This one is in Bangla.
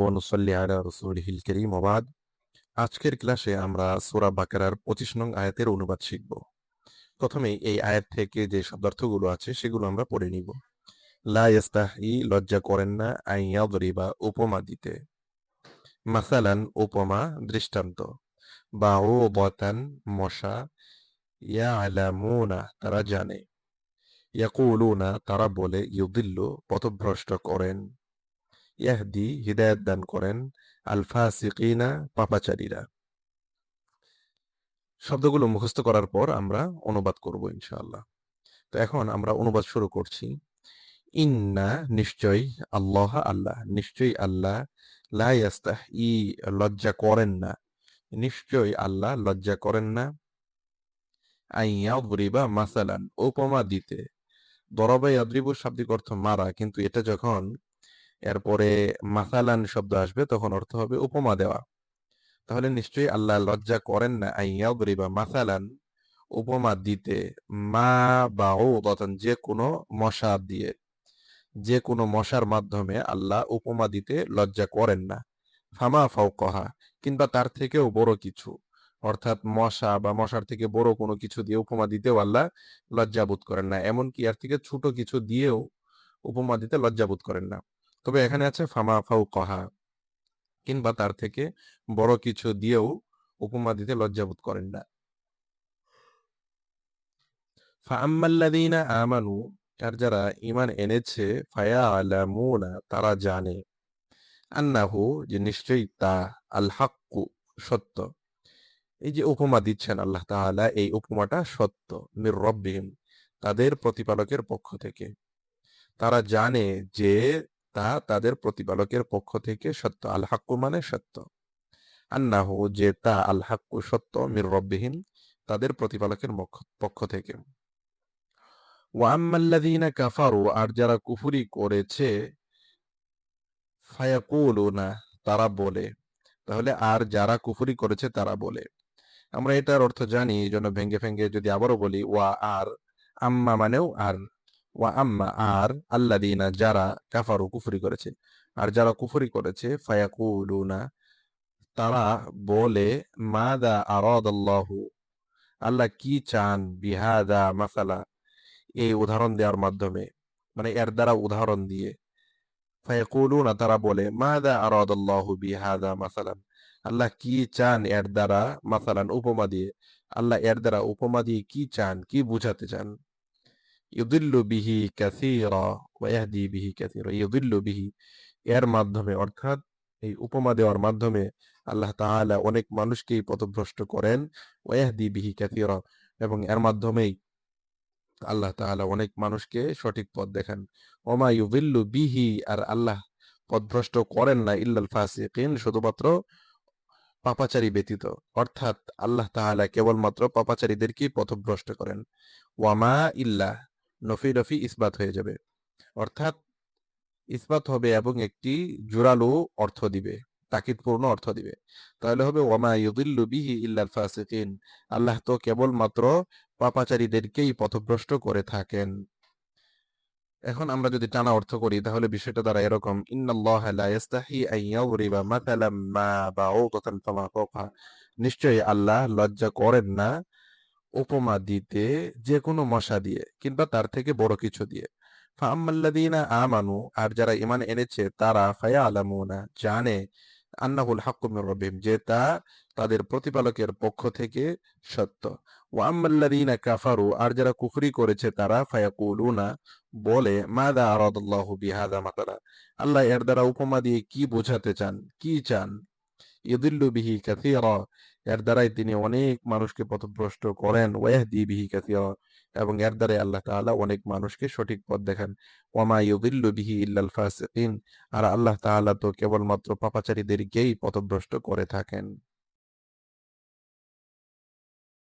ওয়ানুসাল্লি আলা রাসূলিহিল কারীম ওয়া বাদ। আজকের ক্লাসে আমরা সূরা বাকারার ২৫ নং আয়াতের অনুবাদ শিখব। প্রথমেই এই আয়াত থেকে যে শব্দার্থগুলো আছে সেগুলো আমরা পড়ে নিব। লা ইস্তাহি লজ্জা করেন না, আন ইয়াদরিবা উপমা দিতে, মাসালান উপমা দৃষ্টান্ত, বাউদাতান মশা, ইয়ালামুনা তারা জানে, ইয়াকুলুনা তারা বলে, ইউদিল্লু পথভ্রষ্ট করেন, ইয়াহদি হিদায়াত দান করেন, আল ফাসিকিনা পাপাচারীরা। শব্দগুলো মুখস্থ করার পর আমরা অনুবাদ করব ইনশাআল্লাহ। তো এখন আমরা অনুবাদ শুরু করছি। ইন্না নিশ্চয়, আল্লাহ আল্লাহ নিশ্চয়ই আল্লাহ, লা ইয়াস্তাহি লজ্জা করেন না, নিশ্চয়ই আল্লাহ লজ্জা করেন না, আন ইয়াদরিবা মাসালান উপমা দিতে। দরবা ইয়াদরিবু শাব্দিক অর্থ মারা, কিন্তু এটা যখন এরপরে মাসালান শব্দ আসবে তখন অর্থ হবে উপমা দেওয়া। তাহলে নিশ্চয়ই আল্লাহ লজ্জা করেন না, আন ইয়াদরিবা মাসালান উপমা দিতে, মা বাউদাতান যে কোনো মশা দিয়ে, যে কোনো মশার মাধ্যমে আল্লাহ উপমা দিতে লজ্জা করেন না। ফামা ফাওকাহা কিংবা তার থেকেও বড় কিছু, অর্থাৎ মশা বা মশার থেকে বড় কোনো কিছু দিয়ে উপমা দিতেও আল্লাহ লজ্জা বোধ করেন না। এমনকি এর থেকে ছোট কিছু দিয়েও উপমা দিতে লজ্জা বোধ করেন না। তবে এখানে আছে ফামা ফাওকাহা, কিংবা তার থেকে বড় কিছু দিয়েও উপমা দিতে লজ্জা বোধ করেন না। ফাআম্মাল্লাযীনা আমানু আর যারা ঈমান এনেছে, ফায়ালামুনা তারা জানে, আন্নাহু যে নিশ্চয়ই তা, আল হাক্কু সত্য। এই যে উপমা দিচ্ছেন আল্লাহ তাআলা, এই উপমাটা সত্য, মির রব্বিহিম তাদের প্রতিপালকের পক্ষ থেকে। তারা জানে যে তা তাদের প্রতিপালকের পক্ষ থেকে সত্য। আল হাক্কু মানে সত্য, আন্নাহু যে তা, আল হাক্কু সত্য, মির রব্বিহিম তাদের প্রতিপালকের পক্ষ থেকে। ওয়াম্মাল্লাযীনা কাফারু আর যারা কুফরি করেছে, ফায়াকুলুনা তারা বলে। তাহলে আর যারা কুফরি করেছে তারা বলে, আমরা এটার অর্থ জানি, এই জন্য ভেঙ্গে ভেঙ্গে যদি আবারও বলি, ওয়া আর, আম্মা মানেও আর, ওয়া আম্মা আর, আল্লাযীনা যারা, কাফারু কুফরি করেছে, আর যারা কুফরি করেছে, ফায়াকুলুনা তারা বলে, মাযা আরাদাল্লাহু আল্লাহ কি চান, বিহাদা মাসালা এই উদাহরণ দেওয়ার মাধ্যমে, মানে এর দ্বারা উদাহরণ দিয়ে। ফায়াকুলুনা তারা বলে, মাযা আরাদাল্লাহু বিহাদা মাসালান আল্লাহ কি চান এর দ্বারা, মাসালান উপমা দিয়ে, আল্লাহ এর দ্বারা উপমা দিয়ে কি চান, কি বুঝাতে চান। ইউদিল্লু বিহি কাসীরা ওয়া ইয়াহদি বিহি কাসীরা, ইউদিল্লু বিহি এর মাধ্যমে, অর্থাৎ এই উপমা দেওয়ার মাধ্যমে আল্লাহ তাআলা অনেক মানুষকেই পথভ্রষ্ট করেন, ওয়া ইয়াহদি বিহি কাসীরা এবং এর মাধ্যমেই আল্লাহ তাআলা অনেক মানুষকে সঠিক পথ দেখান। ওমা ইউযিল্লু বিহি আর আল্লাহ পথভ্রষ্ট করেন না, ইল্লাল ফাসিকিন শুধুমাত্র পাপাচারী ব্যতীত, অর্থাৎ আল্লাহ তাআলা কেবলমাত্র পাপাচারীদেরকেই পথভ্রষ্ট করেন। ওয়ামা ইল্লা নফি রফি ইসবাত হয়ে যাবে, অর্থাৎ ইসবাত হবে এবং একটি জোরালো অর্থ দিবে, তাকিদপূর্ণ অর্থ দিবে। তাহলে হবে ওয়ামা ইউযিল্লু বিহি ইল্লাল ফাসিকিন, আল্লাহ তো কেবলমাত্র পাপাচারীদেরকেই পথভ্রষ্ট করে থাকেন। এখন আমরা যদি টানা অর্থ করি তাহলে বিষয়টা দ্বারা এরকম, ইন্নাল্লাহা লা ইস্তাহি আন ইয়াদরিবা মাতালাম মা বাউদাতান ফামা ফাওকাহা নিশ্চয়ই আল্লাহ লজ্জা করেন না উপমা দিতে যে কোনো মশা দিয়ে কিংবা তার থেকে বড় কিছু দিয়ে। ফাআম্মাল্লাযীনা আমানু আর যারা ঈমান এনেছে তারা, ফায়ালামুনা জানে, আন্নাহুল হাক্কু মির রাব্বিহিম যে তা তাদের প্রতিপালকের পক্ষ থেকে সত্য। ওয়া আম্মাল্লাযীনা কাফারু আর যারা কুফরি করেছে তারা, ফায়াকুলুনা বলে, মাযা আরাদাল্লাহু বিহাযা মাতালা আল্লাহ এর দ্বারা উপমা দিয়ে কি বোঝাতে চান, কি চান। ইউদিল্লু বিহি কাসীরা এর দ্বারাই তিনি অনেক মানুষকে পথভ্রষ্ট করেন, ওয়া ইয়াহদি বিহি কাসীরা এবং এর দ্বারাই আল্লাহ তাআলা অনেক মানুষকে সঠিক পথ দেখান। ওয়ামা ইউদিল্লু বিহি ইল্লাল ফাসিকিন আর আল্লাহ তাআলা তো কেবলমাত্র পাপাচারীদেরকেই পথভ্রষ্ট করে থাকেন।